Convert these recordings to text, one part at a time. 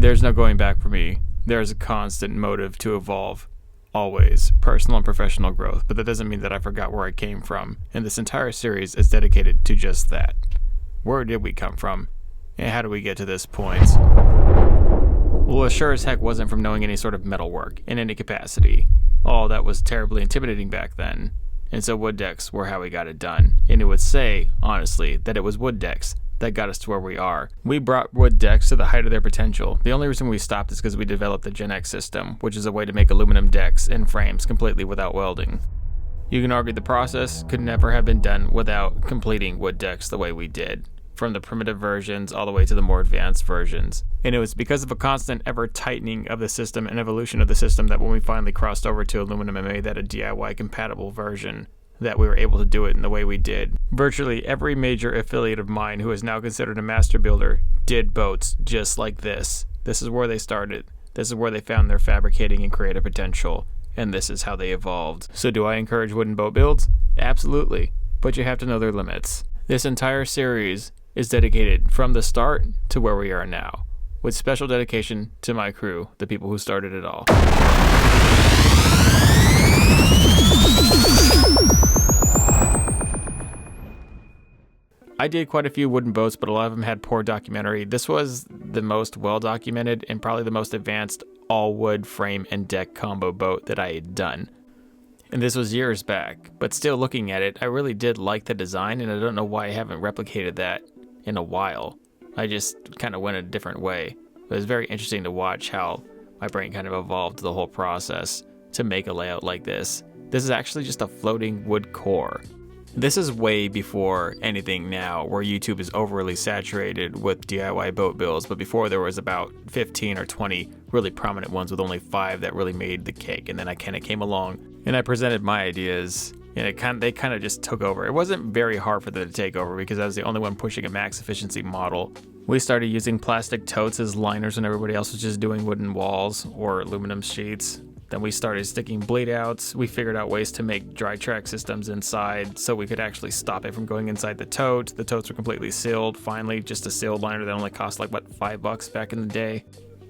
There's no going back for me. There's a constant motive to evolve. Always. Personal and professional growth. But that doesn't mean that I forgot where I came from. And this entire series is dedicated to just that. Where did we come from? And how do we get to this point? Well, it sure as heck wasn't from knowing any sort of metalwork in any capacity. All that was terribly intimidating back then. And so wood decks were how we got it done. And it would say, honestly, that it was wood decks that got us to where we are. We brought wood decks to the height of their potential. The only reason we stopped is because we developed the Gen X system, which is a way to make aluminum decks and frames completely without welding. You can argue the process could never have been done without completing wood decks the way we did, from the primitive versions all the way to the more advanced versions. And it was because of a constant ever-tightening of the system and evolution of the system that when we finally crossed over to aluminum and made that a DIY-compatible version, that we were able to do it in the way we did. Virtually every major affiliate of mine who is now considered a master builder did boats just like this. This is where they started. This is where they found their fabricating and creative potential. And this is how they evolved. So do I encourage wooden boat builds? Absolutely. But you have to know their limits. This entire series is dedicated from the start to where we are now, with special dedication to my crew, the people who started it all. I did quite a few wooden boats, but a lot of them had poor documentary. This was the most well documented and probably the most advanced all wood frame and deck combo boat that I had done. And this was years back, but still looking at it, I really did like the design, and I don't know why I haven't replicated that in a while. I just kind of went a different way. It was very interesting to watch how my brain kind of evolved the whole process to make a layout like this. This is actually just a floating wood core. This is way before anything now where YouTube is overly saturated with DIY boat builds, but before there was about 15 or 20 really prominent ones with only 5 that really made the cake. And then I kind of came along and I presented my ideas, and they kind of just took over. It wasn't very hard for them to take over because I was the only one pushing a max efficiency model. We started using plastic totes as liners when everybody else was just doing wooden walls or aluminum sheets. Then we started sticking bleed outs. We figured out ways to make dry track systems inside so we could actually stop it from going inside the tote. The totes were completely sealed. Finally, just a sealed liner that only cost like, $5 back in the day.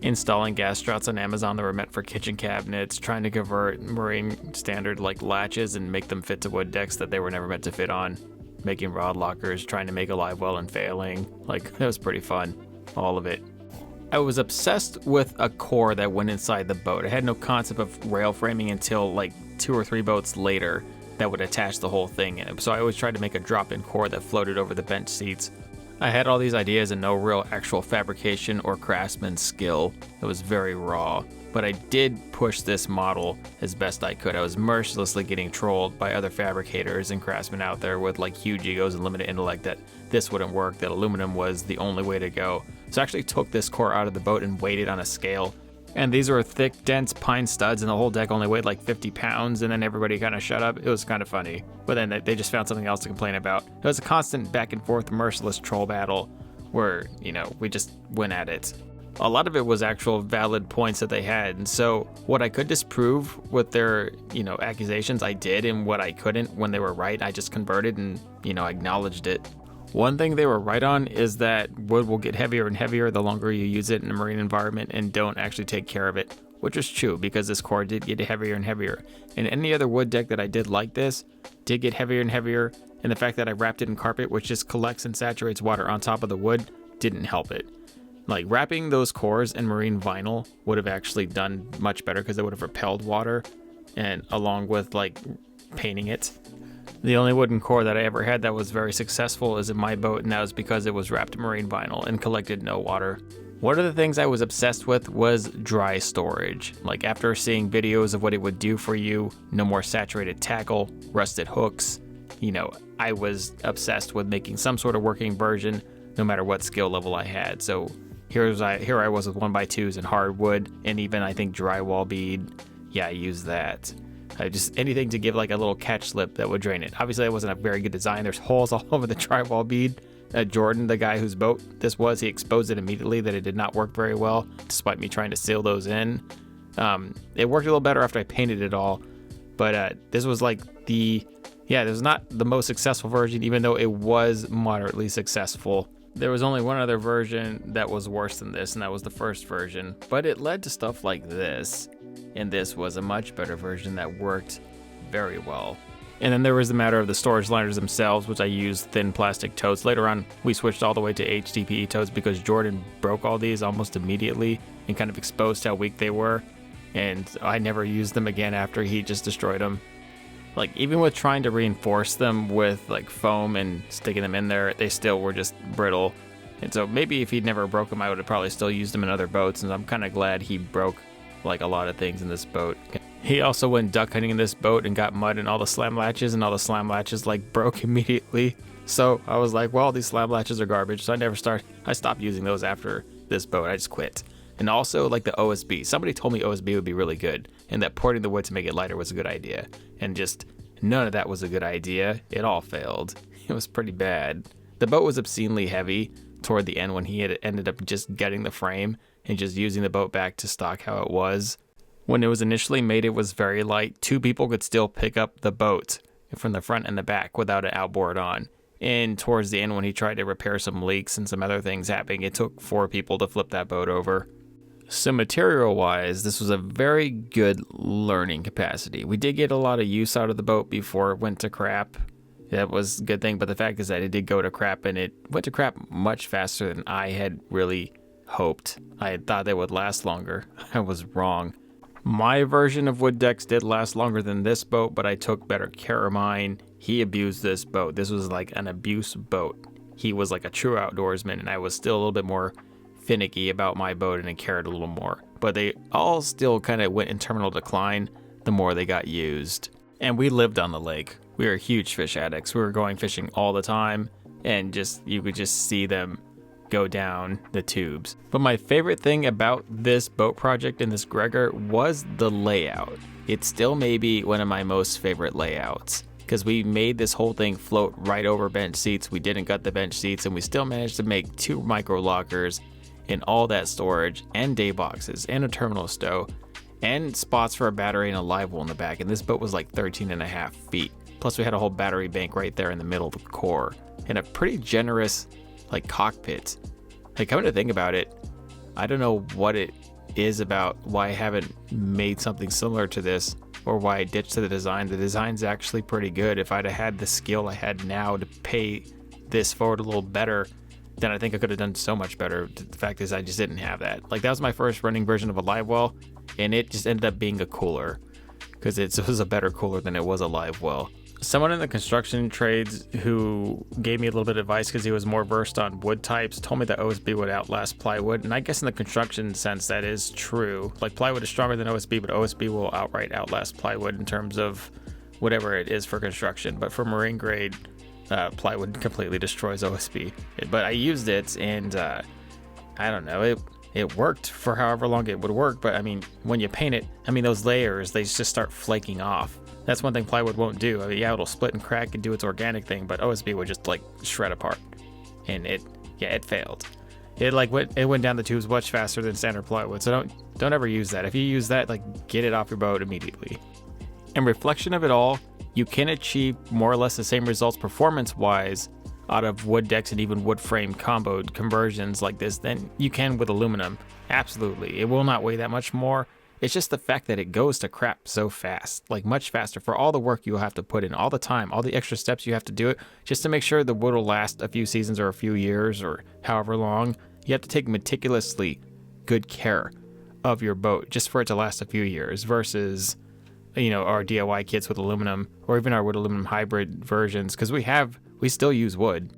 Installing gas struts on Amazon that were meant for kitchen cabinets, trying to convert marine standard like latches and make them fit to wood decks that they were never meant to fit on. Making rod lockers, trying to make a live well and failing. It was pretty fun. All of it. I was obsessed with a core that went inside the boat. I had no concept of rail framing until 2 or 3 boats later that would attach the whole thing in it. So I always tried to make a drop-in core that floated over the bench seats. I had all these ideas and no real actual fabrication or craftsman skill. It was very raw. But I did push this model as best I could. I was mercilessly getting trolled by other fabricators and craftsmen out there with huge egos and limited intellect that this wouldn't work, that aluminum was the only way to go. So I actually took this core out of the boat and weighed it on a scale. And these were thick, dense pine studs, and the whole deck only weighed 50 pounds, and then everybody kind of shut up. It was kind of funny. But then they just found something else to complain about. It was a constant back and forth, merciless troll battle where, we just went at it. A lot of it was actual valid points that they had. And so what I could disprove with their, accusations, I did, and what I couldn't when they were right, I just converted and, acknowledged it. One thing they were right on is that wood will get heavier and heavier the longer you use it in a marine environment and don't actually take care of it, which is true because this core did get heavier and heavier. And any other wood deck that I did like this did get heavier and heavier, and the fact that I wrapped it in carpet, which just collects and saturates water on top of the wood, didn't help it. Wrapping those cores in marine vinyl would have actually done much better because it would have repelled water, and along with painting it. The only wooden core that I ever had that was very successful is in my boat, and that was because it was wrapped in marine vinyl and collected no water. One of the things I was obsessed with was dry storage. After seeing videos of what it would do for you, no more saturated tackle, rusted hooks, I was obsessed with making some sort of working version no matter what skill level I had. So here I was with 1x2s and hardwood, and even I think drywall bead. Yeah, I used that. Just anything to give a little catch slip that would drain it. Obviously, that wasn't a very good design. There's holes all over the drywall bead. Jordan, the guy whose boat this was, he exposed it immediately that it did not work very well, despite me trying to seal those in. It worked a little better after I painted it all, but this was this was not the most successful version, even though it was moderately successful. There was only one other version that was worse than this, and that was the first version, but it led to stuff like this, and this was a much better version that worked very well. And then there was the matter of the storage liners themselves, which I used thin plastic totes. Later on, we switched all the way to HDPE totes because Jordan broke all these almost immediately and kind of exposed how weak they were, and I never used them again after he just destroyed them. Like, even with trying to reinforce them with like foam and sticking them in there, they still were just brittle. And so maybe if he'd never broke them, I would have probably still used them in other boats, and I'm kind of glad he broke like a lot of things in this boat. He also went duck hunting in this boat and got mud in all the slam latches, and all the slam latches like broke immediately. So I was like, well, these slam latches are garbage, so I stopped using those after this boat. I just quit. And also like the OSB. Somebody told me OSB would be really good, and that porting the wood to make it lighter was a good idea. And just none of that was a good idea. It all failed. It was pretty bad. The boat was obscenely heavy toward the end when he had ended up just gutting the frame and just using the boat back to stock how it was. When it was initially made, it was very light. 2 people could still pick up the boat from the front and the back without an outboard on. And towards the end, when he tried to repair some leaks and some other things happening, it took 4 people to flip that boat over. So material-wise, this was a very good learning capacity. We did get a lot of use out of the boat before it went to crap. That was a good thing, but the fact is that it did go to crap, and it went to crap much faster than I had really hoped. I had thought they would last longer. I was wrong. My version of wood decks did last longer than this boat, but I took better care of mine. He abused this boat. This was like an abuse boat. He was like a true outdoorsman, and I was still a little bit more finicky about my boat and I cared a little more. But they all still kind of went in terminal decline the more they got used. And we lived on the lake. We were huge fish addicts. We were going fishing all the time, and you could just see them go down the tubes. But my favorite thing about this boat project and this Gregor was the layout. It still may be one of my most favorite layouts, because we made this whole thing float right over bench seats. We didn't gut the bench seats, and we still managed to make 2 micro lockers and all that storage, and day boxes, and a terminal stow, and spots for a battery and a live well in the back. And this boat was like 13.5 feet. Plus we had a whole battery bank right there in the middle of the core, and a pretty generous like cockpit. Like, coming to think about it, I don't know what it is about why I haven't made something similar to this, or why I ditched the design. The design's actually pretty good. If I'd have had the skill I had now to pay this forward a little better, then I think I could have done so much better. The fact is, I just didn't have that. Like, that was my first running version of a live well, and it just ended up being a cooler, because it was a better cooler than it was a live well. Someone in the construction trades who gave me a little bit of advice because he was more versed on wood types told me that OSB would outlast plywood, and I guess in the construction sense that is true. Like, plywood is stronger than OSB, but OSB will outright outlast plywood in terms of whatever it is for construction. But for marine grade, plywood completely destroys OSB. But I used it, and I don't know, it worked for however long it would work. But I mean, when you paint it, I mean, those layers, they just start flaking off. That's one thing plywood won't do. I mean, yeah, it'll split and crack and do its organic thing, but OSB would just like shred apart, and it failed. It went down the tubes much faster than standard plywood. So don't ever use that. If you use that, like, get it off your boat immediately. In reflection of it all, you can achieve more or less the same results performance-wise out of wood decks and even wood frame combo conversions like this than you can with aluminum. Absolutely. It will not weigh that much more. It's just the fact that it goes to crap so fast, like much faster, for all the work you'll have to put in, all the time, all the extra steps you have to do it, just to make sure the wood will last a few seasons or a few years or however long. You have to take meticulously good care of your boat just for it to last a few years versus, you know, our DIY kits with aluminum, or even our wood aluminum hybrid versions, because we still use wood.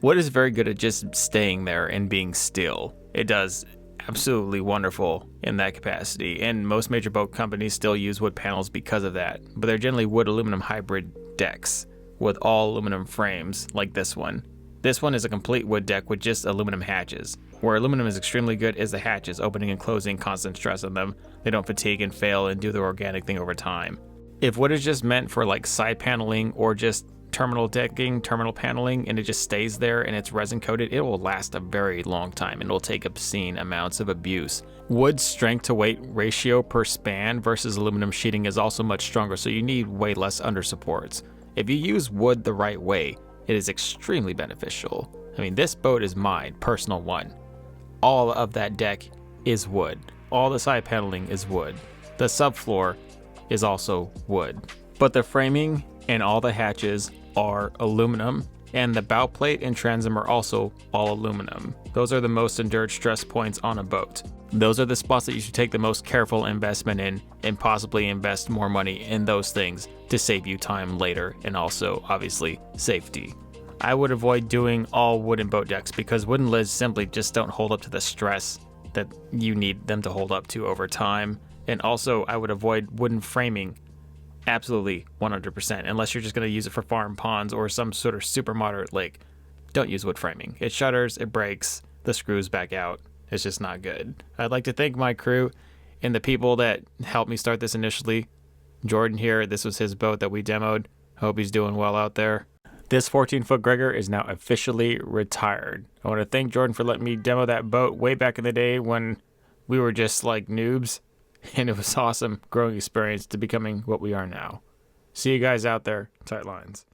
Wood is very good at just staying there and being still. It does absolutely wonderful in that capacity, and most major boat companies still use wood panels because of that, but they're generally wood aluminum hybrid decks with all aluminum frames like this one. This one is a complete wood deck with just aluminum hatches. Where aluminum is extremely good is the hatches, opening and closing, constant stress on them. They don't fatigue and fail and do their organic thing over time. If wood is just meant for like side paneling or just terminal decking, terminal paneling, and it just stays there and it's resin coated, it will last a very long time and it'll take obscene amounts of abuse. Wood's strength to weight ratio per span versus aluminum sheeting is also much stronger, so you need way less under supports. If you use wood the right way, it is extremely beneficial. I mean, this boat is mine, personal one. All of that deck is wood. All the side paneling is wood. The subfloor is also wood. But the framing and all the hatches are aluminum, and the bow plate and transom are also all aluminum. Those are the most endured stress points on a boat. Those are the spots that you should take the most careful investment in, and possibly invest more money in those things to save you time later, and also, obviously, safety. I would avoid doing all wooden boat decks because wooden lids simply just don't hold up to the stress that you need them to hold up to over time. And also, I would avoid wooden framing absolutely 100%, unless you're just going to use it for farm ponds or some sort of super moderate lake. Don't use wood framing. It shudders, it breaks, the screws back out. It's just not good. I'd like to thank my crew and the people that helped me start this initially. Jordan here, this was his boat that we demoed. Hope he's doing well out there. This 14-foot Gregor is now officially retired. I want to thank Jordan for letting me demo that boat way back in the day when we were just like noobs. And it was awesome growing experience to becoming what we are now. See you guys out there. Tight lines.